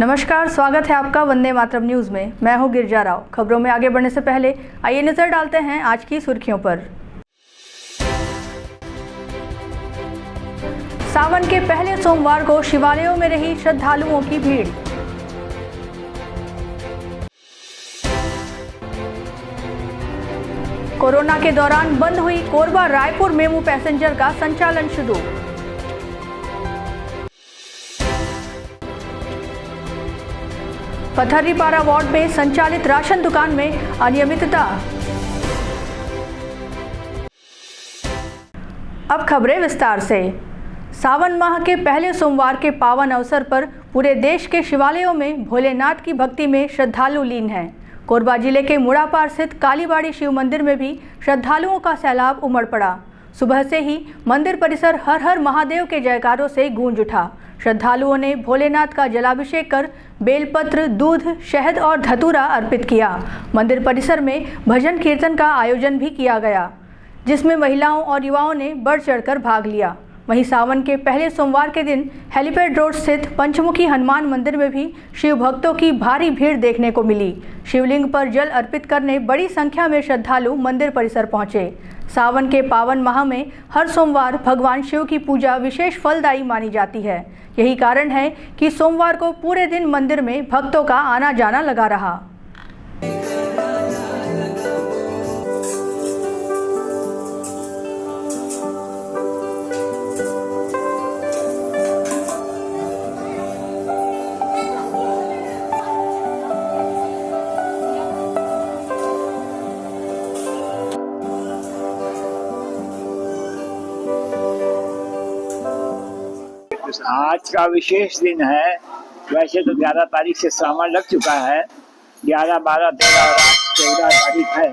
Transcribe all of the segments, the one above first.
नमस्कार, स्वागत है आपका वंदे मातरम न्यूज में। मैं हूं गिरजा राव। खबरों में आगे बढ़ने से पहले आइए नजर डालते हैं आज की सुर्खियों पर। सावन के पहले सोमवार को शिवालयों में रही श्रद्धालुओं की भीड़। कोरोना के दौरान बंद हुई कोरबा रायपुर मेमू पैसेंजर का संचालन शुरू। पथरीपारा वार्ड में संचालित राशन दुकान में अनियमितता। अब खबरें विस्तार से। सावन माह के पहले सोमवार के पावन अवसर पर पूरे देश के शिवालयों में भोलेनाथ की भक्ति में श्रद्धालु लीन हैं। कोरबा जिले के मुड़ापार स्थित कालीबाड़ी शिव मंदिर में भी श्रद्धालुओं का सैलाब उमड़ पड़ा। सुबह से ही मंदिर परिसर हर हर महादेव के जयकारों से गूंज उठा। श्रद्धालुओं ने भोलेनाथ का जलाभिषेक कर बेलपत्र, दूध, शहद और धतूरा अर्पित किया। मंदिर परिसर में भजन कीर्तन का आयोजन भी किया गया, जिसमें महिलाओं और युवाओं ने बढ़ चढ़कर भाग लिया। वहीं सावन के पहले सोमवार के दिन हेलीपैड रोड स्थित पंचमुखी हनुमान मंदिर में भी शिव भक्तों की भारी भीड़ देखने को मिली। शिवलिंग पर जल अर्पित करने बड़ी संख्या में श्रद्धालु मंदिर परिसर पहुंचे। सावन के पावन माह में हर सोमवार भगवान शिव की पूजा विशेष फलदायी मानी जाती है। यही कारण है कि सोमवार को पूरे दिन मंदिर में भक्तों का आना जाना लगा रहा। आज का विशेष दिन है। वैसे तो 11 तारीख से सावन लग चुका है। 11, 12, 13 और 14 तारीख है।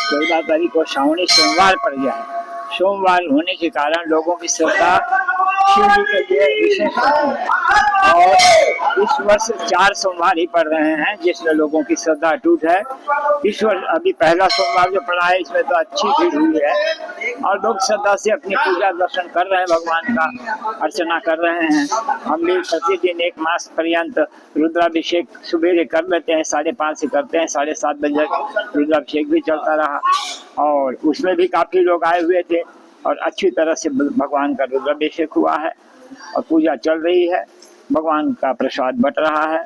14 तारीख को श्रावणी सोमवार पड़ गया है। सोमवार होने के कारण लोगों की श्रद्धा शिव जी के लिए विशेष होती है और इस वर्ष 4 सोमवार ही पड़ रहे हैं, जिसमें लोगों की श्रद्धा अटूट है। इस वर्ष अभी पहला सोमवार जो पड़ा है, इसमें तो अच्छी भीड़ हुई है और लोग श्रद्धा से अपनी पूजा दर्शन कर रहे हैं, भगवान का अर्चना कर रहे हैं। हम भी प्रतिदिन 1 मास पर्यंत रुद्राभिषेक सुबह कर लेते हैं, 5:30 से करते हैं, 7:30 बजे रुद्राभिषेक भी चलता रहा और उसमें भी काफी लोग आए हुए थे और अच्छी तरह से भगवान का रुद्राभिषेक हुआ है और पूजा चल रही है। भगवान का प्रसाद बट रहा है।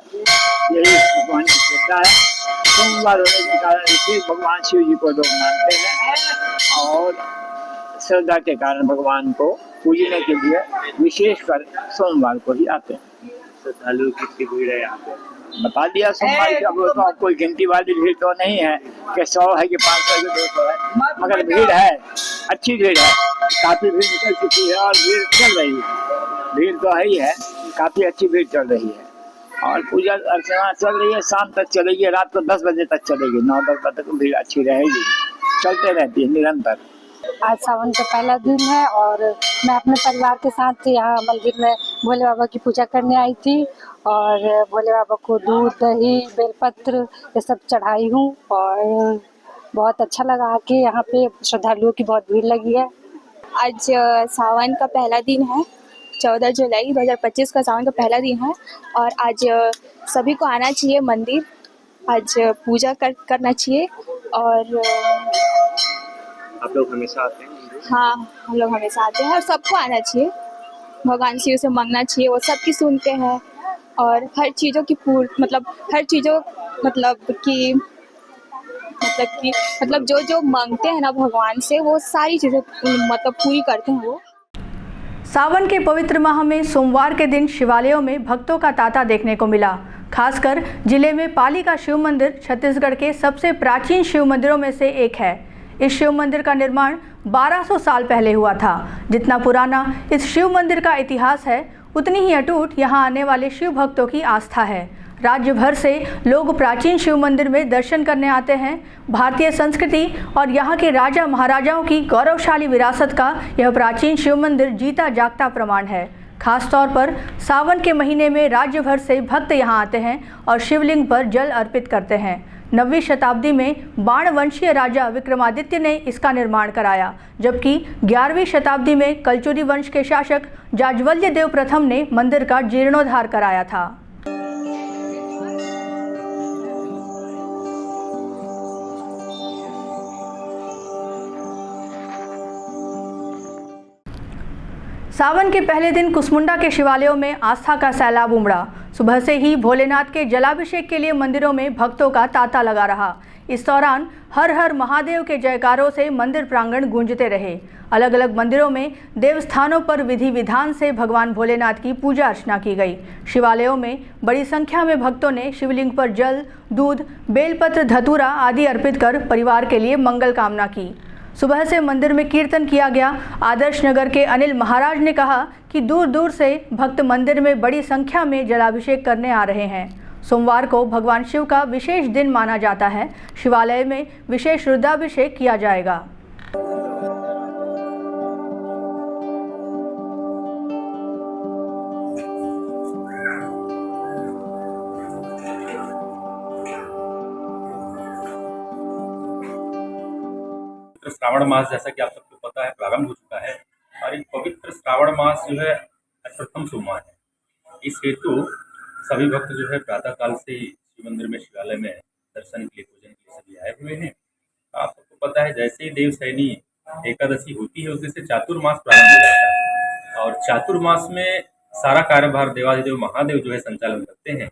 यही भगवान की श्रद्धा है। सोमवार होने के कारण इसे भगवान शिव जी को लोग मानते हैं और श्रद्धा के कारण भगवान को पूजने के लिए विशेषकर सोमवार को ही आते हैं। श्रद्धालु कितनी भीड़ है यहाँ पे? बता दिया सोमवार की। अब तो कोई गिनती वाली भीड़ तो नहीं है कि 100 है कि 500 है कि 200 है, मगर भीड़ है, अच्छी भीड़ है। काफी भीड़ निकल चुकी है और भीड़ चल रही है। भीड़ तो है ही है, काफी अच्छी भीड़ चल रही है और पूजा अर्चना चल रही है। शाम तक चलेगी, रात को 10 बजे तक चलेगी। 9-10 बजे तक भीड़ अच्छी रहेगी, चलते रहती है निरंतर। आज सावन का पहला दिन है और मैं अपने परिवार के साथ यहाँ मंदिर में भोले बाबा की पूजा करने आई थी और भोले बाबा को दूध, दही, बेलपत्र ये सब चढ़ाई हूँ और बहुत अच्छा लगा कि यहाँ पे श्रद्धालुओं की बहुत भीड़ लगी है। आज सावन का पहला दिन है। 14 जुलाई 2025 का सावन का पहला दिन है और आज सभी को आना चाहिए मंदिर। आज पूजा करना चाहिए और आप लोग हमेशा आते हैं? हाँ, हम लोग हमेशा आते हैं और सबको आना चाहिए। भगवान शिव से मांगना चाहिए, वो सबकी सुनते हैं और हर चीज़ों की जो मांगते हैं ना भगवान से, वो सारी चीज़ें पूरी करते हैं वो। सावन के पवित्र माह में सोमवार के दिन शिवालयों में भक्तों का तांता देखने को मिला। खासकर जिले में पाली का शिव मंदिर छत्तीसगढ़ के सबसे प्राचीन शिव मंदिरों में से एक है। इस शिव मंदिर का निर्माण 1200 साल पहले हुआ था। जितना पुराना इस शिव मंदिर का इतिहास है, उतनी ही अटूट यहाँ आने वाले शिव भक्तों की आस्था है। राज्य भर से लोग प्राचीन शिव मंदिर में दर्शन करने आते हैं। भारतीय संस्कृति और यहाँ के राजा महाराजाओं की गौरवशाली विरासत का यह प्राचीन शिव मंदिर जीता जागता प्रमाण है। खास तौर पर सावन के महीने में राज्य भर से भक्त यहाँ आते हैं और शिवलिंग पर जल अर्पित करते हैं। 9वीं शताब्दी में बाणवंशीय राजा विक्रमादित्य ने इसका निर्माण कराया, जबकि 11वीं शताब्दी में कलचुरी वंश के शासक जाज्वल्य देव प्रथम ने मंदिर का जीर्णोद्धार कराया था। सावन के पहले दिन कुसमुंडा के शिवालयों में आस्था का सैलाब उमड़ा। सुबह से ही भोलेनाथ के जलाभिषेक के लिए मंदिरों में भक्तों का तांता लगा रहा। इस दौरान हर हर महादेव के जयकारों से मंदिर प्रांगण गूंजते रहे। अलग अलग मंदिरों में देवस्थानों पर विधि विधान से भगवान भोलेनाथ की पूजा अर्चना की गई। शिवालयों में बड़ी संख्या में भक्तों ने शिवलिंग पर जल, दूध, बेलपत्र, धतूरा आदि अर्पित कर परिवार के लिए मंगल कामना की। सुबह से मंदिर में कीर्तन किया गया। आदर्श नगर के अनिल महाराज ने कहा कि दूर दूर से भक्त मंदिर में बड़ी संख्या में जलाभिषेक करने आ रहे हैं। सोमवार को भगवान शिव का विशेष दिन माना जाता है। शिवालय में विशेष रुद्राभिषेक किया जाएगा। श्रावण मास जैसा कि आप सबको पता है प्रारंभ हो चुका है और एक पवित्र श्रावण मास जो है प्रथम सोमवार है। इस हेतु सभी भक्त जो है प्रातः काल से ही शिव मंदिर में शिवालय में दर्शन के लिए पूजन के लिए सभी आए हुए हैं। आप सबको पता है जैसे ही देवशयनी एकादशी होती है उस दिन से चातुर्मास प्रारंभ हो जाता है और चातुर्मास में सारा कार्यभार देवाधिदेव महादेव जो है संचालन करते हैं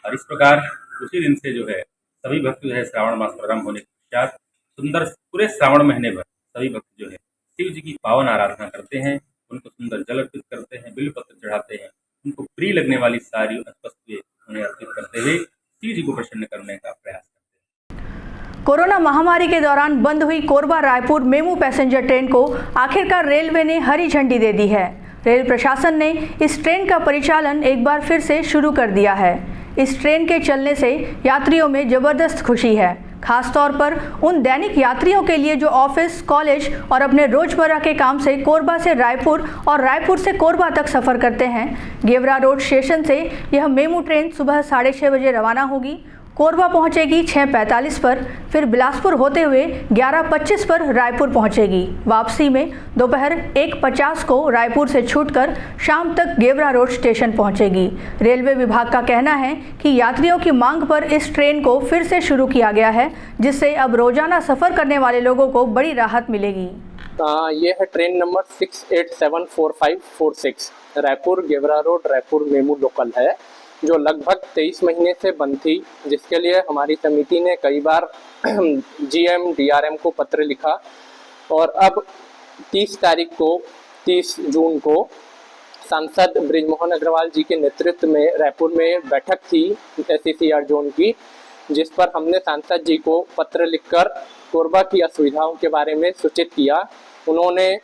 और इस प्रकार उसी दिन से जो है सभी भक्त जो है श्रावण मास प्रारंभ होने के पश्चात सुंदर पूरे श्रावण महीने भर सभी भक्त जो है शिव जी की पावन आराधना करते हैं, उनको सुंदर जल अर्पित करते हैं, बिल्वपत्र चढ़ाते हैं, उनको प्रिय लगने वाली सारी वस्तुएं उन्हें अर्पित करते हुए शिव जी को प्रसन्न करने का प्रयास करते हैं। कोरोना महामारी के दौरान बंद हुई Korba Raipur MEMU passenger train को आखिरकार रेलवे ने हरी झंडी दे दी है। रेल प्रशासन ने इस ट्रेन का परिचालन एक बार फिर से शुरू कर दिया है। इस ट्रेन के चलने से यात्रियों में जबरदस्त खुशी है, खासतौर पर उन दैनिक यात्रियों के लिए जो ऑफिस, कॉलेज और अपने रोजमर्रा के काम से कोरबा से रायपुर और रायपुर से कोरबा तक सफ़र करते हैं। गेवरा रोड स्टेशन से यह मेमू ट्रेन सुबह 6:30 बजे रवाना होगी। कोरबा पहुंचेगी 6:45 पर, फिर बिलासपुर होते हुए 11:25 पर रायपुर पहुंचेगी। वापसी में दोपहर 1:50 को रायपुर से छूटकर शाम तक गेवरा रोड स्टेशन पहुंचेगी। रेलवे विभाग का कहना है कि यात्रियों की मांग पर इस ट्रेन को फिर से शुरू किया गया है, जिससे अब रोजाना सफ़र करने वाले लोगों को बड़ी राहत मिलेगी। ये है train number 687546 Raipur Gevra road Raipur MEMU local है, जो लगभग 23 महीने से बंद थी, जिसके लिए हमारी समिति ने कई बार जीएम डीआरएम को पत्र लिखा और अब 30 जून को सांसद बृजमोहन अग्रवाल जी के नेतृत्व में रायपुर में बैठक थी SECR जोन की, जिस पर हमने सांसद जी को पत्र लिखकर कोरबा की असुविधाओं के बारे में सूचित किया। उन्होंने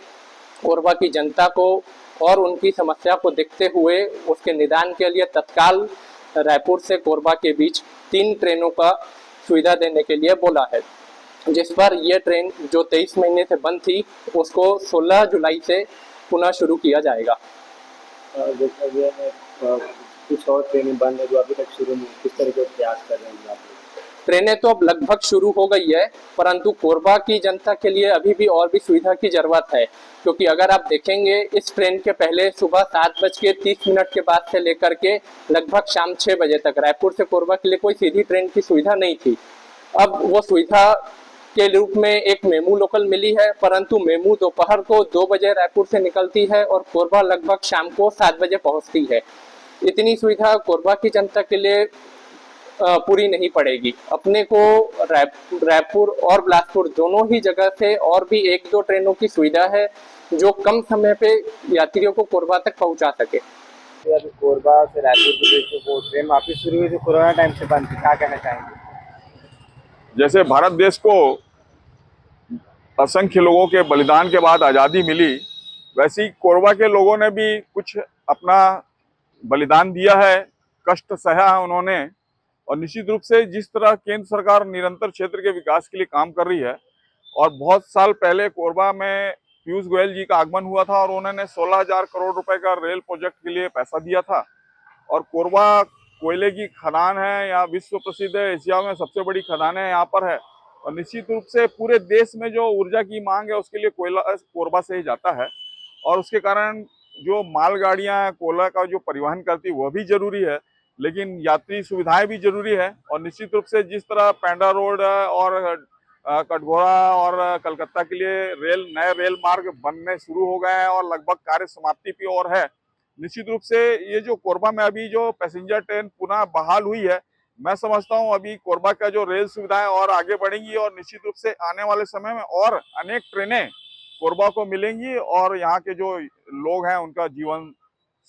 कोरबा की जनता को और उनकी समस्या को देखते हुए उसके निदान के लिए तत्काल रायपुर से कोरबा के बीच 3 ट्रेनों का सुविधा देने के लिए बोला है, जिस पर यह ट्रेन जो 23 महीने से बंद थी उसको 16 जुलाई से पुनः शुरू किया जाएगा। कुछ और ट्रेनें बंद है जो अभी तक शुरू नहीं, किस तरह के प्रयास कर रहे हैं आप? ट्रेनें तो अब लगभग शुरू हो गई है, परंतु कोरबा की जनता के लिए अभी भी और भी सुविधा की जरूरत है, क्योंकि अगर आप देखेंगे इस ट्रेन के पहले सुबह 7:30 के बाद से लेकर के लगभग शाम 6 बजे तक रायपुर से कोरबा के लिए कोई सीधी ट्रेन की सुविधा नहीं थी। अब वो सुविधा के रूप में एक मेमू लोकल मिली है, परंतु मेमू दोपहर को 2 बजे रायपुर से निकलती है और कोरबा लगभग शाम को 7 बजे पहुँचती है। इतनी सुविधा कोरबा की जनता के लिए पूरी नहीं पड़ेगी। अपने को रायपुर और बिलासपुर दोनों ही जगह से और भी 1-2 ट्रेनों की सुविधा है जो कम समय पे यात्रियों को कोरबा तक पहुंचा सके। कोरबा से रायपुर के बीच वो ट्रेन वापस शुरू हुई थी, कोरोना टाइम से बंद थी, क्या कहना चाहेंगे? जैसे भारत देश को असंख्य लोगों के बलिदान के बाद आज़ादी मिली, वैसे ही कोरबा के लोगों ने भी कुछ अपना बलिदान दिया है, कष्ट सहा है उन्होंने। और निश्चित रूप से जिस तरह केंद्र सरकार निरंतर क्षेत्र के विकास के लिए काम कर रही है और बहुत साल पहले कोरबा में पीयूष गोयल जी का आगमन हुआ था और उन्होंने 16,000 करोड़ रुपए का रेल प्रोजेक्ट के लिए पैसा दिया था। और कोरबा कोयले की खदान है, यहाँ विश्व प्रसिद्ध है, एशिया में सबसे बड़ी खदानें यहाँ पर है और निश्चित रूप से पूरे देश में जो ऊर्जा की मांग है उसके लिए कोयला कोरबा से ही जाता है और उसके कारण जो मालगाड़ियाँ कोयला का जो परिवहन करती है वह भी जरूरी है, लेकिन यात्री सुविधाएं भी जरूरी है। और निश्चित रूप से जिस तरह पैंडा रोड और कटघोरा और कलकत्ता के लिए नए रेल मार्ग बनने शुरू हो गए हैं और लगभग कार्य समाप्ति की ओर है। निश्चित रूप से ये जो कोरबा में अभी जो पैसेंजर ट्रेन पुनः बहाल हुई है, मैं समझता हूँ अभी कोरबा का जो रेल सुविधाएं और आगे बढ़ेंगी और निश्चित रूप से आने वाले समय में और अनेक ट्रेनें कोरबा को मिलेंगी और यहाँ के जो लोग हैं उनका जीवन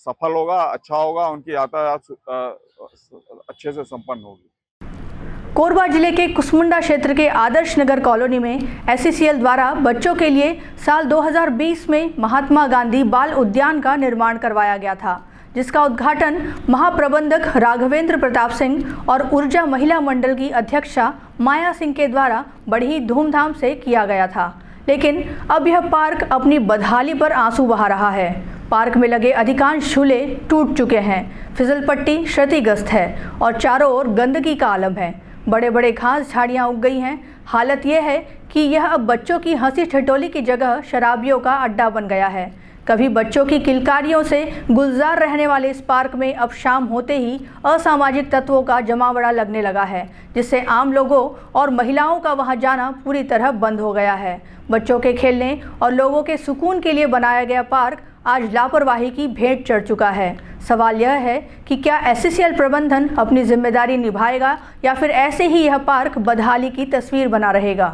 सफल होगा, अच्छा होगा, उनकी यातायात अच्छे से संपन्न होगी। कोरबा जिले के कुसमुंडा क्षेत्र के आदर्श नगर कॉलोनी में SCCL द्वारा बच्चों के लिए साल 2020 में महात्मा गांधी बाल उद्यान का निर्माण करवाया गया था, जिसका उद्घाटन महाप्रबंधक राघवेंद्र प्रताप सिंह और ऊर्जा महिला मंडल की अध्यक्षा माया सिंह के द्वारा बड़ी धूमधाम से किया गया था। लेकिन अब यह पार्क अपनी बदहाली पर आंसू बहा रहा है। पार्क में लगे अधिकांश झूले टूट चुके हैं, फिसल पट्टी क्षतिग्रस्त है और चारों ओर गंदगी का आलम है। बड़े बड़े घास झाड़ियाँ उग गई हैं। हालत यह है कि यह अब बच्चों की हंसी ठिठोली की जगह शराबियों का अड्डा बन गया है। कभी बच्चों की किलकारियों से गुलजार रहने वाले इस पार्क में अब शाम होते ही असामाजिक तत्वों का जमावड़ा लगने लगा है, जिससे आम लोगों और महिलाओं का वहां जाना पूरी तरह बंद हो गया है। बच्चों के खेलने और लोगों के सुकून के लिए बनाया गया पार्क आज लापरवाही की भेंट चढ़ चुका है। सवाल यह है कि क्या SCCL प्रबंधन अपनी जिम्मेदारी निभाएगा या फिर ऐसे ही यह पार्क बदहाली की तस्वीर बना रहेगा।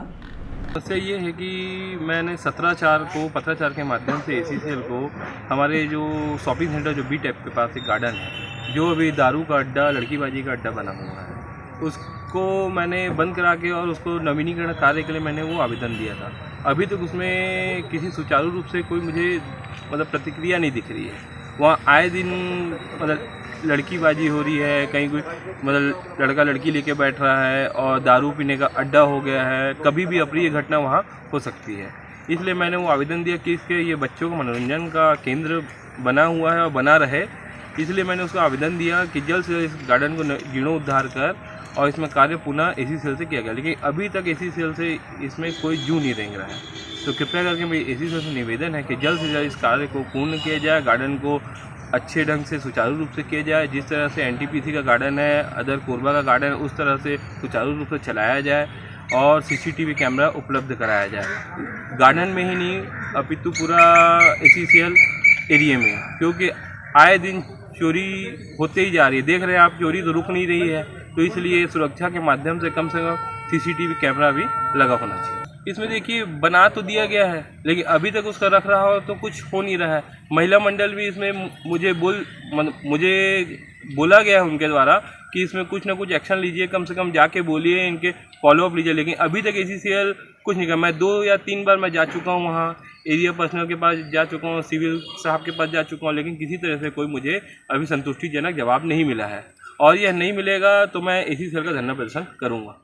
समस्या ये है कि मैंने 17/4 को पत्राचार के माध्यम से SCCL को हमारे जो शॉपिंग सेंटर जो B-टैप के पास एक गार्डन है, जो अभी दारू का अड्डा, लड़कीबाजी का अड्डा बना हुआ है, उसको मैंने बंद करा के और उसको नवीनीकरण कार्य के लिए मैंने वो आवेदन दिया था। अभी तक उसमें किसी सुचारू रूप से कोई मुझे प्रतिक्रिया नहीं दिख रही है। वहाँ आए दिन लड़कीबाजी हो रही है, कहीं कोई लड़का लड़की लेके बैठ रहा है और दारू पीने का अड्डा हो गया है। कभी भी अप्रिय घटना वहाँ हो सकती है। इसलिए मैंने वो आवेदन दिया कि इसके ये बच्चों का मनोरंजन का केंद्र बना हुआ है और बना रहे। इसलिए मैंने उसको आवेदन दिया कि जल्द से जल्द इस गार्डन को जीर्णोद्धार कर और इसमें कार्य पुनः SCCL से किया गया। लेकिन अभी तक SCCL से इसमें कोई जू नहीं रेंग रहा है। तो कृपया करके मेरी SCCL से निवेदन है कि जल्द से जल्द इस कार्य को पूर्ण किया जाए, गार्डन को अच्छे ढंग से सुचारू रूप से किया जाए। जिस तरह से NTPC का गार्डन है, अदर कोरबा का गार्डन है, उस तरह से सुचारू रूप से चलाया जाए और CCTV कैमरा उपलब्ध कराया जाए। गार्डन में ही नहीं अपितु पूरा SCCL एरिया में, क्योंकि आए दिन चोरी होते ही जा रही है। देख रहे हैं आप, चोरी तो रुक नहीं रही है। तो इसलिए सुरक्षा के माध्यम से कम CCTV कैमरा भी लगा होना चाहिए। इसमें देखिए बना तो दिया गया है, लेकिन अभी तक उसका रख रखाव तो कुछ हो नहीं रहा है। महिला मंडल भी इसमें मुझे बोला गया है उनके द्वारा कि इसमें कुछ ना कुछ एक्शन लीजिए, कम से कम जाके बोलिए, इनके फॉलोअप लीजिए। लेकिन अभी तक SCCL कुछ नहीं कर। मैं 2 या 3 बार मैं जा चुका हूँ, वहाँ एरिया पर्सनल के पास जा चुका हूँ, सिविल साहब के पास जा चुका हूँ, लेकिन किसी तरह से कोई मुझे अभी संतुष्टिजनक जवाब नहीं मिला है। और यह नहीं मिलेगा तो मैं SCCL का धरना प्रदर्शन करूँगा।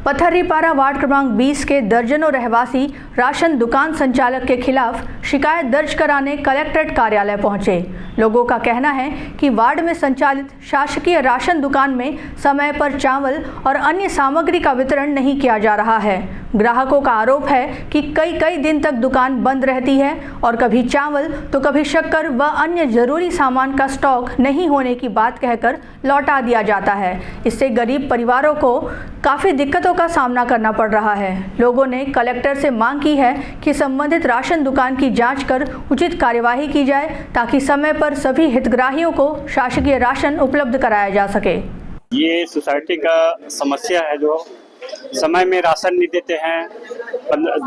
पथरीपारा वार्ड क्रमांक 20 के दर्जनों रहवासी राशन दुकान संचालक के खिलाफ शिकायत दर्ज कराने कलेक्ट्रेट कार्यालय पहुंचे। लोगों का कहना है कि वार्ड में संचालित शासकीय राशन दुकान में समय पर चावल और अन्य सामग्री का वितरण नहीं किया जा रहा है। ग्राहकों का आरोप है कि कई दिन तक दुकान बंद रहती है और कभी चावल तो कभी शक्कर व अन्य जरूरी सामान का स्टॉक नहीं होने की बात कहकर लौटा दिया जाता है। इससे गरीब परिवारों को काफ़ी दिक्कतों का सामना करना पड़ रहा है। लोगों ने कलेक्टर से मांग की है कि संबंधित राशन दुकान की जांच कर उचित कार्यवाही की जाए, ताकि समय पर सभी हितग्राहियों को शासकीय राशन उपलब्ध कराया जा सके। ये सोसाइटी का समस्या है, जो समय में राशन नहीं देते हैं।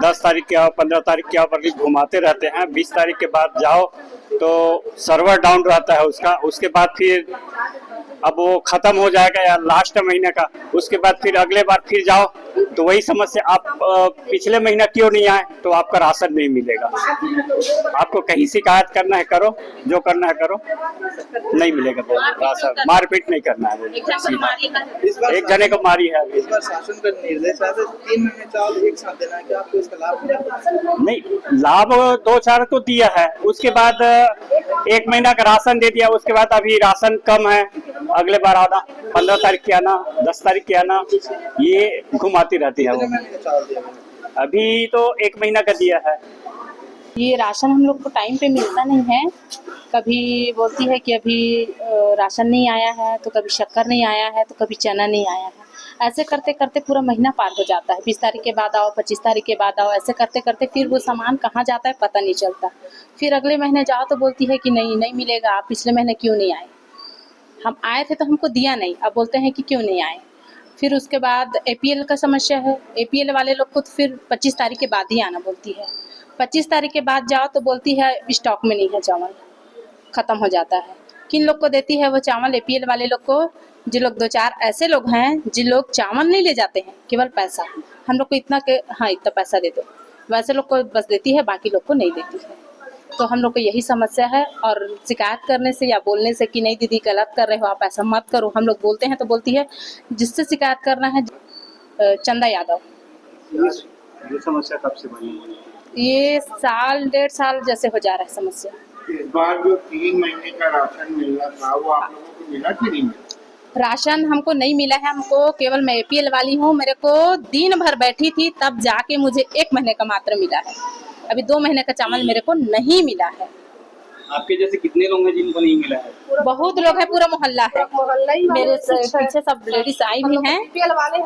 10 तारीख के आओ, 15 तारीख के आओ पर घुमाते रहते हैं। 20 तारीख के बाद जाओ तो सर्वर डाउन रहता है उसका। उसके बाद फिर अब वो खत्म हो जाएगा या लास्ट महीने का, उसके बाद फिर अगले बार फिर जाओ तो वही समस्या। आप पिछले महीना क्यों नहीं आए तो आपका राशन नहीं मिलेगा। आपको कहीं शिकायत करना है करो, जो करना है करो, नहीं मिलेगा राशन। मारपीट नहीं करना है। एक जने को मारी है अभी। शासन का निर्देश है 3 महीने चावल एक साथ देना है, क्या आपको इसका लाभ नहीं? लाभ 2-4 तो दिया है, उसके बाद 1 महीना का राशन दे दिया। उसके बाद अभी राशन कम है, अगले बार आना, 15 तारीख के आना, 10 तारीख के आना, ये घुमाती रहती है वो। अभी तो 1 महीना का दिया है। ये राशन हम लोग को टाइम पे मिलता नहीं है। कभी बोलती है कि अभी राशन नहीं आया है, तो कभी शक्कर नहीं आया है, तो कभी चना नहीं आया है। ऐसे करते करते पूरा महीना पार हो जाता है। 20 तारीख के बाद आओ, 25 तारीख के बाद आओ, ऐसे करते करते फिर वो सामान कहाँ जाता है पता नहीं चलता। फिर अगले महीने जाओ तो बोलती है कि नहीं मिलेगा, आप पिछले महीने क्यों नहीं आए। हम आए थे तो हमको दिया नहीं, अब बोलते हैं कि क्यों नहीं आए। फिर उसके बाद APL का समस्या है। APL वाले लोग को तो फिर 25 तारीख के बाद ही आना बोलती है। 25 तारीख के बाद जाओ तो बोलती है स्टॉक में नहीं है, चावल ख़त्म हो जाता है। किन लोग को देती है वो चावल? APL वाले लोग को। जिन लोग 2-4 ऐसे लोग हैं जिन लोग चावल नहीं ले जाते हैं, केवल पैसा, हम लोग को इतना के हाँ इतना पैसा दे दो, वैसे लोग को बस देती है, बाकी लोग को नहीं देती है। तो हम लोग को यही समस्या है। और शिकायत करने से या बोलने से कि नहीं दीदी गलत कर रहे हो आप, ऐसा मत करो, हम लोग बोलते हैं तो बोलती है जिससे शिकायत करना है चंदा यादव। ये समस्या कब से बनी है? ये 1.5 साल जैसे हो जा रहा है समस्या। इस बार जो 3 महीने का राशन मिलना था वो आप लोगों को मिला कि नहीं मिला? राशन हमको नहीं मिला है। हमको केवल, मैं APL वाली हूँ, मेरे को दिन भर बैठी थी तब जाके मुझे 1 महीने का मात्र मिला है। अभी 2 महीने का चावल मेरे को नहीं मिला है। आपके जैसे कितने लोग हैं जिनको नहीं मिला है? बहुत लोग हैं, पूरा मोहल्ला है। मेरे पीछे सब लेडीज आई भी हैं।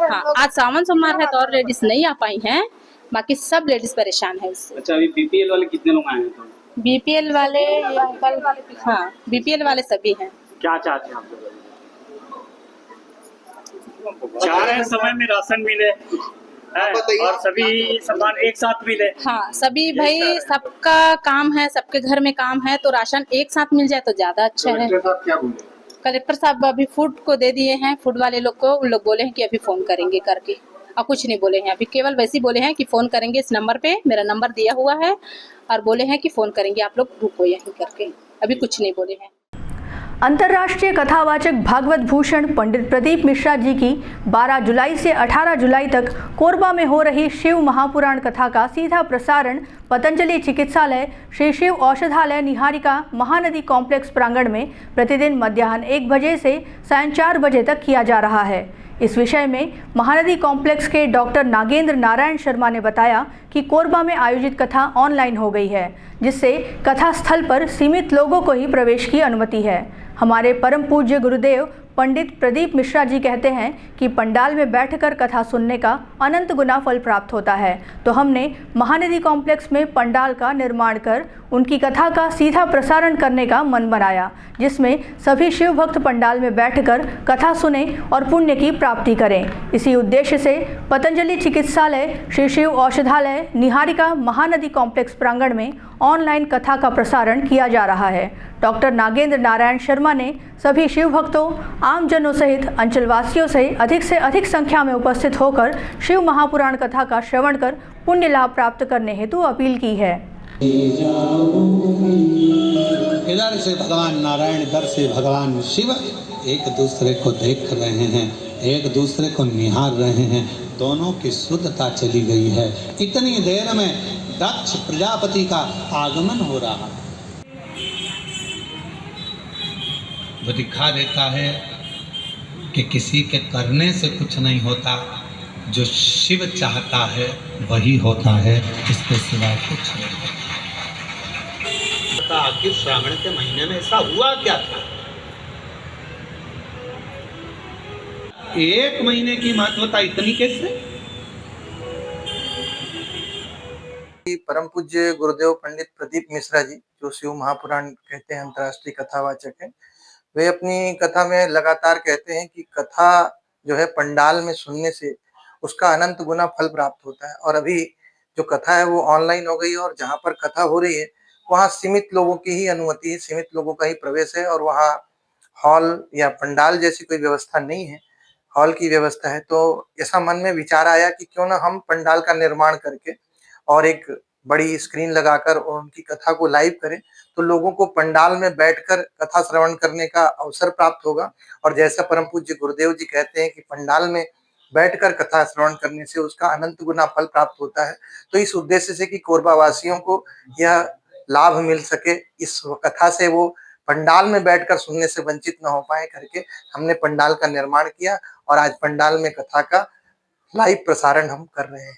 हाँ, आज सावन सोमवार है तो और लेडीज नहीं आ पाई हैं, बाकी सब लेडीज परेशान है इससे। अच्छा, अभी BPL वाले कितने लोग आए हैं? तो BPL वाले हाँ BPL वाले सभी हैं। क्या चाहते हैं आप लोग? चाह रहे हैं समय में राशन मिले और सभी सामान एक साथ मिले। हाँ, सभी भाई सबका काम है, सबके घर में काम है, तो राशन एक साथ मिल जाए तो ज्यादा अच्छा है। क्या बोले? कलेक्टर साहब अभी फूड को दे दिए हैं, फूड वाले लोग को, उन लोग बोले हैं कि अभी फोन करेंगे करके, और कुछ नहीं बोले हैं अभी, केवल वैसे ही बोले हैं कि फोन करेंगे इस नंबर पे, मेरा नंबर दिया हुआ है, और बोले हैं कि फोन करेंगे, आप लोग रुको यहीं करके, अभी कुछ नहीं बोले हैं। अंतर्राष्ट्रीय कथावाचक भागवत भूषण पंडित प्रदीप मिश्रा जी की 12 जुलाई से 18 जुलाई तक कोरबा में हो रही शिव महापुराण कथा का सीधा प्रसारण पतंजलि चिकित्सालय श्री शिव औषधालय निहारिका महानदी कॉम्प्लेक्स प्रांगण में प्रतिदिन मध्याह्न 1 बजे से सायं 4 बजे तक किया जा रहा है। इस विषय में महानदी कॉम्प्लेक्स के डॉक्टर नागेंद्र नारायण शर्मा ने बताया कि कोरबा में आयोजित कथा ऑनलाइन हो गई है, जिससे कथा स्थल पर सीमित लोगों को ही प्रवेश की अनुमति है। हमारे परम पूज्य गुरुदेव पंडित प्रदीप मिश्रा जी कहते हैं कि पंडाल में बैठकर कथा सुनने का अनंत गुना फल प्राप्त होता है, तो हमने महानदी कॉम्प्लेक्स में पंडाल का निर्माण कर उनकी कथा का सीधा प्रसारण करने का मन बनाया, जिसमें सभी शिव भक्त पंडाल में बैठकर कथा सुने और पुण्य की प्राप्ति करें। इसी उद्देश्य से पतंजलि चिकित्सालय श्री शिव औषधालय निहारिका महानदी कॉम्प्लेक्स प्रांगण में ऑनलाइन कथा का प्रसारण किया जा रहा है। डॉक्टर नागेंद्र नारायण शर्मा ने सभी शिव भक्तों, आमजनों सहित अंचलवासियों से अधिक संख्या में उपस्थित होकर शिव महापुराण कथा का श्रवण कर पुण्य लाभ प्राप्त करने हेतु अपील की है। इधर से भगवान नारायण, इधर से भगवान शिव एक दूसरे को देख रहे हैं, एक दूसरे को निहार रहे हैं, दोनों की शुद्धता चली गई है। इतनी देर में दक्ष प्रजापति का आगमन हो रहा है। वो दिखा देता है कि किसी के करने से कुछ नहीं होता, जो शिव चाहता है वही होता है, इसके सिवा कुछ नहीं होता। आखिर श्रावण के महीने में ऐसा हुआ क्या था? 1 महीने की महत्वता इतनी कैसे? परम पूज्य गुरुदेव पंडित प्रदीप मिश्रा जी, जो शिव महापुराण कहते हैं, अंतर्राष्ट्रीय कथावाचक है, वे अपनी कथा में लगातार कहते हैं कि कथा जो है पंडाल में सुनने से उसका अनंत गुना फल प्राप्त होता है। और अभी जो कथा है वो ऑनलाइन हो गई है, और जहाँ पर कथा हो रही है वहाँ सीमित लोगों की ही अनुमति है, सीमित लोगों का ही प्रवेश है, और वहाँ हॉल या पंडाल जैसी कोई व्यवस्था नहीं है, हॉल की व्यवस्था है। तो ऐसा मन में विचार आया कि क्यों ना हम पंडाल का निर्माण करके और एक बड़ी स्क्रीन लगाकर और उनकी कथा को लाइव करें, तो लोगों को पंडाल में बैठकर कथा श्रवण करने का अवसर प्राप्त होगा। और जैसा परम पूज्य गुरुदेव जी कहते हैं कि पंडाल में बैठकर कथा श्रवण करने से उसका अनंत गुना फल प्राप्त होता है, तो इस उद्देश्य से कि कोरबा वासियों को यह लाभ मिल सके, इस कथा से वो पंडाल में बैठकर सुनने से वंचित न हो पाए करके हमने पंडाल का निर्माण किया, और आज पंडाल में कथा का लाइव प्रसारण हम कर रहे हैं।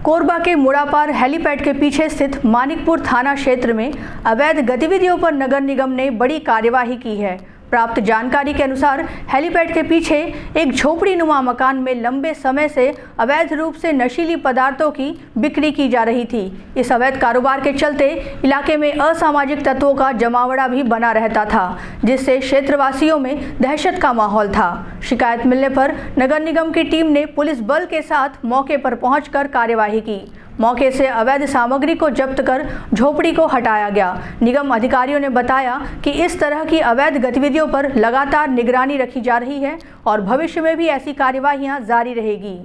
कोरबा के मुड़ापार हेलीपैड के पीछे स्थित मानिकपुर थाना क्षेत्र में अवैध गतिविधियों पर नगर निगम ने बड़ी कार्यवाही की है। प्राप्त जानकारी के अनुसार हेलीपैड के पीछे एक झोपड़ी नुमा मकान में लंबे समय से अवैध रूप से नशीली पदार्थों की बिक्री की जा रही थी। इस अवैध कारोबार के चलते इलाके में असामाजिक तत्वों का जमावड़ा भी बना रहता था, जिससे क्षेत्रवासियों में दहशत का माहौल था। शिकायत मिलने पर नगर निगम की टीम ने पुलिस बल के साथ मौके पर पहुंचकर कार्यवाही की। मौके से अवैध सामग्री को जब्त कर झोपड़ी को हटाया गया। निगम अधिकारियों ने बताया कि इस तरह की अवैध गतिविधियों पर लगातार निगरानी रखी जा रही है और भविष्य में भी ऐसी कार्यवाहियां जारी रहेगी।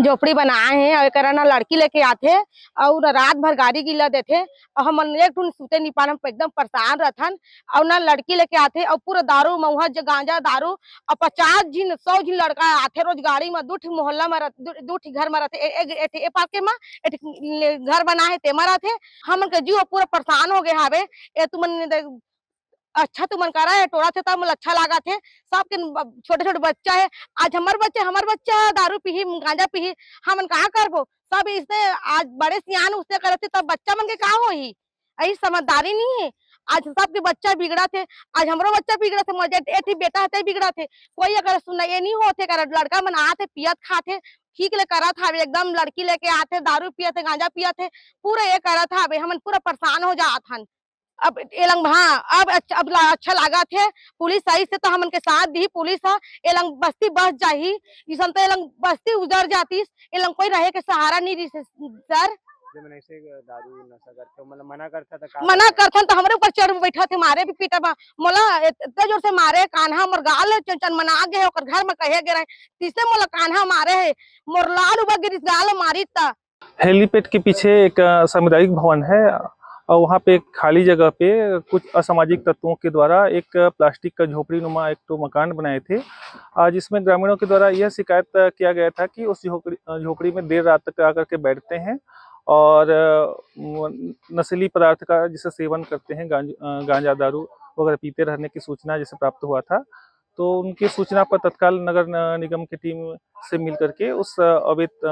झोपड़ी बनाए हैं और एकरा ना लड़की लेके आथे और रात भर गाड़ी गिला देथे और हम एक ठून सुते नहीं पान, हम एकदम परेशान रहथन। और ना लड़की लेके आथे और पूरा दारू महुआ गांजा दारू और 50 जिन 100 जिन लड़का आथे रोज गाड़ी में। दूठी मोहल्ला में दूठी घर में रहते ए पाके में घर बनाए तेमा रहते। हमन के जीव पूरा परेशान हो गए हावे। ए तुमन अच्छा तुमन करा है टोड़ा थे तब अच्छा लगा थे। सबके छोटे छोटे बच्चा है, आज हमार बच्चा दारू पी गांजा पी, हमन कहाँ करबो। सब इसने आज बड़े सियान उसने करते तब बच्चा मन के कहाँ हो ही, यही समझदारी नहीं है। आज सबके बच्चा बिगड़ा थे, आज हमारो बच्चा बिगड़ा थे, मजे एठी बेटा है बिगड़ा थे। कोई अगर सुना ये नहीं होते कर लड़का मन आते पियत खाते ठीक ले करा था। एकदम लड़की लेके आते दारू पिया थे गांजा पिया थे पूरा ये करा था। हमन पूरा परेशान हो जात हन। अब एलंग हाँ अब अच्छा लगा थे पुलिस आई से तो हमन के साथ दी पुलिस है। एलंग बस्ती बस जाही इसन तो एलंग बस्ती उजर जाती, एलंग कोई रहे के सहारा नहीं रही सर। जब ऐसे दारू नशा करते मतलब मना करथन तो हमारे ऊपर चढ़ बैठा थे मारे भी पीटा मोला इतना जोर से मारे कान्हा मोर गाल चंचन मना गए ओकर घर में कहे गए तीसरे मोला कान्हा मारे है मोर लाल उबा गिरिस गाल मारी था। हेलीपैड के पीछे एक सामुदायिक भवन है और वहाँ पे एक खाली जगह पे कुछ असामाजिक तत्वों के द्वारा एक प्लास्टिक का झोपड़ी नुमा एक तो मकान बनाए थे। जिसमें ग्रामीणों के द्वारा यह शिकायत किया गया था कि उस झोपड़ी में देर रात तक आकर के बैठते हैं और नशीली पदार्थ का जिसे सेवन करते हैं, गांजा दारू वगैरह पीते रहने की सूचना जैसे प्राप्त हुआ था। तो उनकी सूचना पर तत्काल नगर निगम की टीम से मिल करके उस अवैध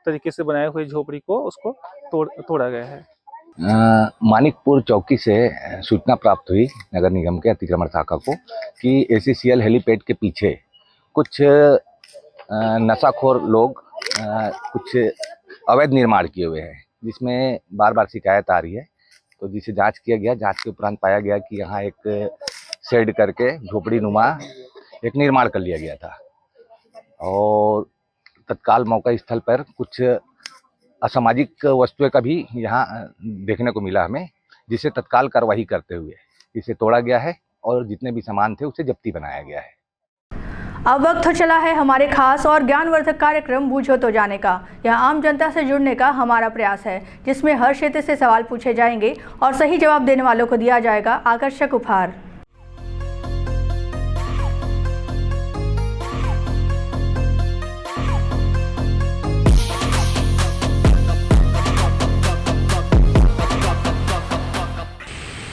तरीके से बनाए हुए झोपड़ी को उसको तोड़ा गया है। मानिकपुर चौकी से सूचना प्राप्त हुई नगर निगम के अतिक्रमण शाखा को कि ACCL हेलीपैड के पीछे कुछ नशाखोर लोग कुछ अवैध निर्माण किए हुए हैं, जिसमें बार बार शिकायत आ रही है। तो जिसे जांच किया गया, जांच के उपरांत पाया गया कि यहाँ एक शेड करके झोपड़ी नुमा एक निर्माण कर लिया गया था और तत्काल मौका स्थल पर कुछ असामाजिक वस्तुएं का भी यहाँ देखने को मिला हमें, जिसे तत्काल कार्रवाई करते हुए इसे तोड़ा गया है और जितने भी सामान थे उसे जब्ती बनाया गया है। अब वक्त हो चला है हमारे खास और ज्ञानवर्धक कार्यक्रम बूझो तो जाने का। यह आम जनता से जुड़ने का हमारा प्रयास है, जिसमें हर क्षेत्र से सवाल पूछे जाएंगे और सही जवाब देने वालों को दिया जाएगा आकर्षक उपहार।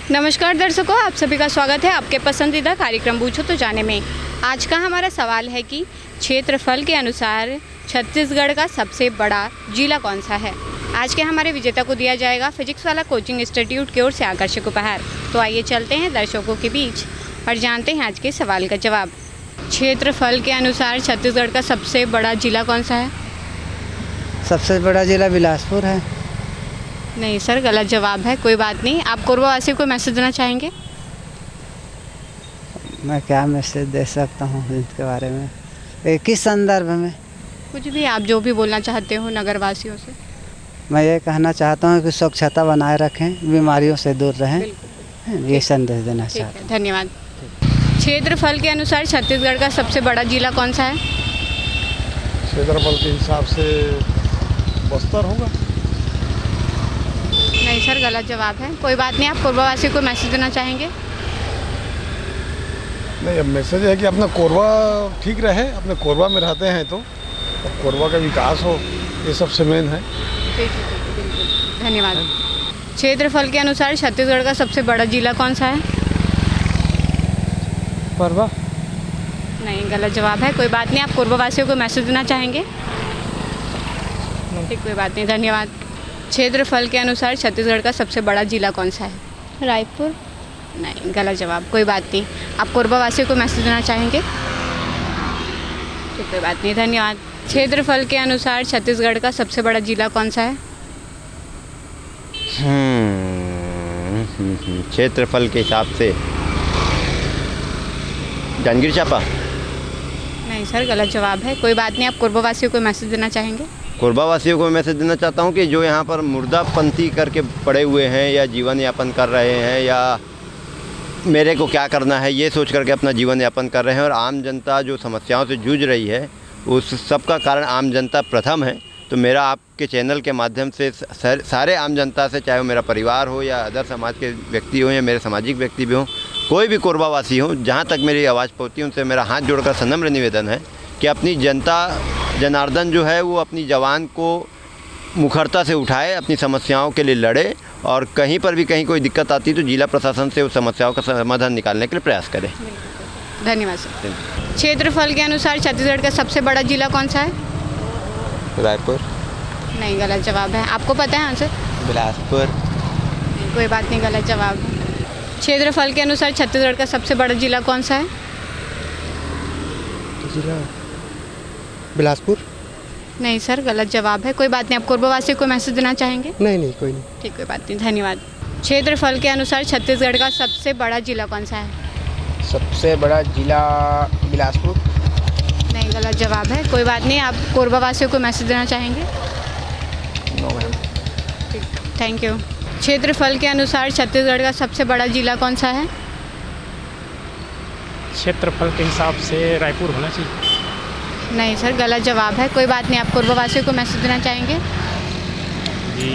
नमस्कार दर्शकों, आप सभी का स्वागत है आपके पसंदीदा कार्यक्रम पूछो तो जाने में। आज का हमारा सवाल है कि क्षेत्रफल के अनुसार छत्तीसगढ़ का सबसे बड़ा जिला कौन सा है। आज के हमारे विजेता को दिया जाएगा फिजिक्स वाला कोचिंग इंस्टीट्यूट की ओर से आकर्षक उपहार। तो आइए चलते हैं दर्शकों के बीच और जानते हैं आज के सवाल का जवाब। क्षेत्रफल के अनुसार छत्तीसगढ़ का सबसे बड़ा जिला कौन सा है? सबसे बड़ा जिला बिलासपुर है। नहीं सर, गलत जवाब है। कोई बात नहीं। आप कोरबावासी को मैसेज देना चाहेंगे? मैं क्या मैसेज दे सकता हूँ इसके बारे में, किस संदर्भ में? कुछ भी, आप जो भी बोलना चाहते हो नगरवासियों से। मैं ये कहना चाहता हूँ कि स्वच्छता बनाए रखें, बीमारियों से दूर रहें, ये संदेश देना चाहता हूँ। धन्यवाद। क्षेत्रफल के अनुसार छत्तीसगढ़ का सबसे बड़ा जिला कौन सा है? क्षेत्रफल के हिसाब से बस्तर होगा। नहीं सर, गलत जवाब है। कोई बात नहीं, आप कोरबा को मैसेज देना चाहेंगे? नहीं, अब मैसेज है कि अपना कोरबा ठीक रहे, अपने कोरबा में रहते हैं तो कोरबा का विकास हो, ये सबसे मेन है। बिल्कुल, धन्यवाद। क्षेत्रफल के अनुसार छत्तीसगढ़ का सबसे बड़ा जिला कौन सा है? कोरबा। नहीं, गलत जवाब है। कोई बात नहीं, आप कोरबा वासियों को मैसेज देना चाहेंगे? ठीक, कोई बात नहीं, धन्यवाद। क्षेत्रफल के अनुसार छत्तीसगढ़ का सबसे बड़ा जिला कौन सा है? रायपुर। नहीं, गलत जवाब। कोई बात नहीं, आप कोरबा वासियों को मैसेज देना चाहेंगे? ठीक, कोई बात नहीं, धन्यवाद। क्षेत्रफल के अनुसार छत्तीसगढ़ का सबसे बड़ा जिला कौन सा है? क्षेत्रफल के हिसाब से जांजगीर चांपा। नहीं सर, गलत जवाब है। कोई बात नहीं, आप कोरबा वासियों को मैसेज देना चाहेंगे? कोरबा वासियों को मैसेज देना चाहता हूँ कि जो यहाँ पर मुर्दापंथी करके पड़े हुए हैं या जीवन यापन कर रहे हैं या मेरे को क्या करना है ये सोच करके अपना जीवन यापन कर रहे हैं और आम जनता जो समस्याओं से जूझ रही है उस सब का कारण आम जनता प्रथम है। तो मेरा आपके चैनल के माध्यम से सारे आम जनता से, चाहे वो मेरा परिवार हो या अदर समाज के व्यक्ति हो या मेरे सामाजिक व्यक्ति भी हों, कोई भी कोरबावासी हो, जहाँ तक मेरी आवाज़ पहुँचती है उनसे मेरा हाथ जोड़कर सनम्र निवेदन है कि अपनी जनता जनार्दन जो है वो अपनी जवान को मुखरता से उठाए, अपनी समस्याओं के लिए लड़े और कहीं पर भी कहीं कोई दिक्कत आती तो जिला प्रशासन से उस समस्याओं का समाधान निकालने के लिए प्रयास करें। धन्यवाद सर। क्षेत्रफल के अनुसार छत्तीसगढ़ का सबसे बड़ा जिला कौन सा है? रायपुर। नहीं, गलत जवाब है। आपको पता है आंसर? बिलासपुर। नहीं, कोई बात नहीं, गलत जवाब। क्षेत्रफल के अनुसार छत्तीसगढ़ का सबसे बड़ा जिला कौन सा है? जिला बिलासपुर। नहीं सर, गलत जवाब है। कोई बात नहीं, आप कोरबावासियों को मैसेज देना चाहेंगे? नहीं, कोई नहीं। ठीक, कोई बात नहीं, धन्यवाद। क्षेत्रफल के अनुसार छत्तीसगढ़ का सबसे बड़ा जिला कौन सा है? सबसे बड़ा जिला बिलासपुर। नहीं, गलत जवाब है। कोई बात नहीं, आप कोरबावासियों को मैसेज देना चाहेंगे? No ma'am. ठीक, थैंक यू। क्षेत्रफल के अनुसार छत्तीसगढ़ का सबसे बड़ा जिला कौन सा है? क्षेत्रफल के हिसाब से रायपुर होना चाहिए। नहीं सर, गलत जवाब है। कोई बात नहीं, आप कोरबावासियों को मैसेज देना चाहेंगे? जी,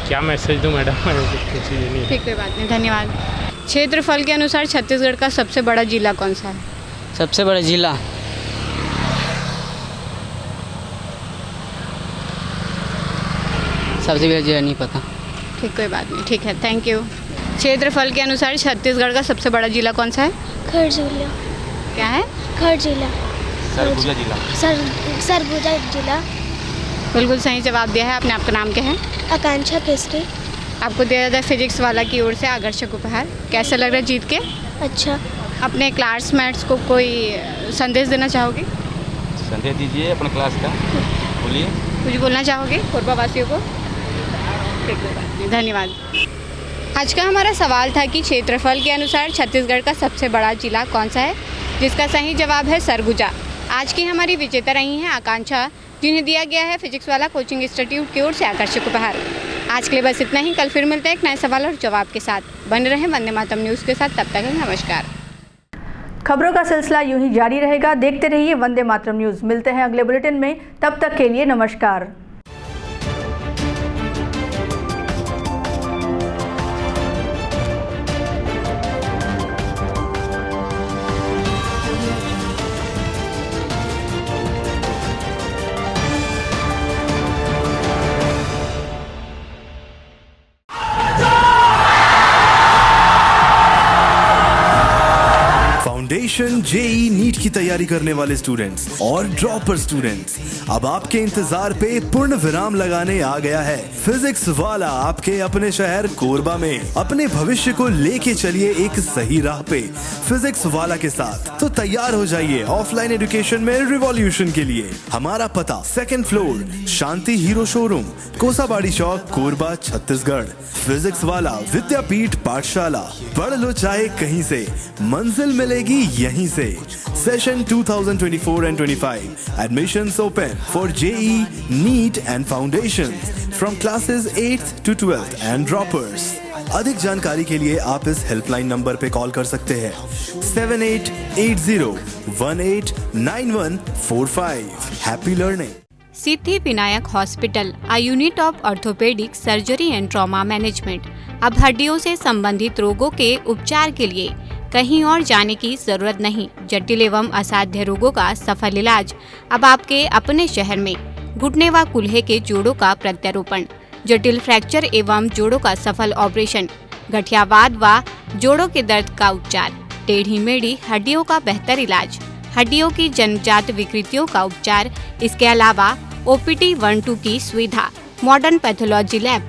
क्या मैसेज दूँ मैडम? ठीक, कोई बात नहीं, धन्यवाद। क्षेत्रफल के अनुसार छत्तीसगढ़ का सबसे बड़ा जिला कौन सा है? सबसे बड़ा जिला नहीं पता। ठीक, कोई बात नहीं, ठीक है, थैंक यू। क्षेत्रफल के अनुसार छत्तीसगढ़ का सबसे बड़ा जिला कौन सा है? खरगोन। क्या है? खर जिला। सरगुजा जिला। सरगुजा जिला। बिल्कुल सही जवाब दिया है आपने। आपका नाम क्या है? आकांक्षा केसरी। आपको दिया जाता है फिजिक्स वाला की ओर से आकर्षक उपहार। कैसा लग रहा है जीत के? अच्छा। अपने क्लासमेट्स को कोई संदेश देना चाहोगे? संदेश दीजिए अपने क्लास का, बोलिए। कुछ बोलना चाहोगे कोरबावासियों को? धन्यवाद। आज का हमारा सवाल था कि क्षेत्रफल के अनुसार छत्तीसगढ़ का सबसे बड़ा जिला कौन सा है, जिसका सही जवाब है सरगुजा। आज की हमारी विजेता रही हैं आकांक्षा, जिन्हें दिया गया है फिजिक्स वाला कोचिंग इंस्टीट्यूट की ओर से आकर्षक उपहार। आज के लिए बस इतना ही। कल फिर मिलते हैं एक नए सवाल और जवाब के साथ। बने रहें वंदे मातरम न्यूज़ के साथ। तब तक नमस्कार। खबरों का सिलसिला यूं ही जारी रहेगा। देखते रहिए वंदे मातरम न्यूज़। मिलते हैं अगले बुलेटिन में, तब तक के लिए नमस्कार। फाउंडेशन जेई नीट की तैयारी करने वाले स्टूडेंट्स और ड्रॉपर स्टूडेंट्स, अब आपके इंतजार पे पूर्ण विराम लगाने आ गया है फिजिक्स वाला आपके अपने शहर कोरबा में। अपने भविष्य को लेके चलिए एक सही राह पे फिजिक्स वाला के साथ। तो तैयार हो जाइए ऑफलाइन एजुकेशन में रिवॉल्यूशन के लिए। हमारा पता 2nd फ्लोर शांति हीरो शोरूम, कोसाबाड़ी चौक, कोरबा, छत्तीसगढ़। फिजिक्स वाला विद्यापीठ पाठशाला। पढ़ लो चाहे कहीं से, मंजिल मिलेगी यहीं से। Session 2024 and 25. Admissions open for JEE, NEET and Foundations from classes 8th to 12th and droppers. अधिक जानकारी के लिए आप इस हेल्पलाइन नंबर पे कॉल कर सकते हैं 7880189145। Happy learning. Siddhi Vinayak hospital, a unit of orthopaedic surgery and trauma management. अब हड्डियों से संबंधित रोगों के उपचार के लिए कहीं और जाने की जरूरत नहीं। जटिल एवं असाध्य रोगों का सफल इलाज अब आपके अपने शहर में। घुटने व कूल्हे के जोड़ों का प्रत्यारोपण, जटिल फ्रैक्चर एवं जोड़ों का सफल ऑपरेशन, गठियावाद व जोड़ों के दर्द का उपचार, टेढ़ी मेढ़ी हड्डियों का बेहतर इलाज, हड्डियों की जन्मजात विकृतियों का उपचार। इसके अलावा OPD 1-2 की सुविधा, modern pathology lab,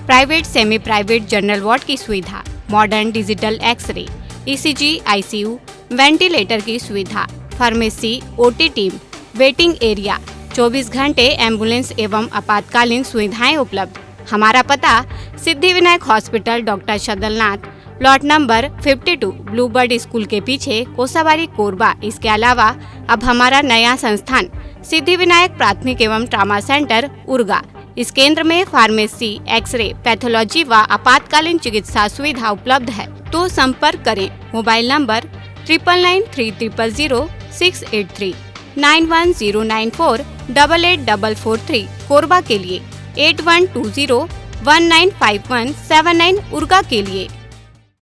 private semi private general ward की सुविधा, modern digital x ray, ECG, ICU, ventilator की सुविधा, pharmacy, OT team, waiting area, 24 घंटे एम्बुलेंस एवं आपातकालीन सुविधाएं उपलब्ध। हमारा पता Siddhi Vinayak hospital, doctor Shadalnath, plot number 52, bluebird school के पीछे, कोसाबारी, कोरबा। इसके अलावा अब हमारा नया संस्थान सिद्धि विनायक प्राथमिक एवं ट्रामा सेंटर, उर्गा। इस केंद्र में फार्मेसी, एक्सरे, पैथोलॉजी व आपातकालीन चिकित्सा सुविधा उपलब्ध है। तो संपर्क करें। मोबाइल नंबर 9993000683, 9109488443, कोरबा के लिए 8120195179, उर्गा के लिए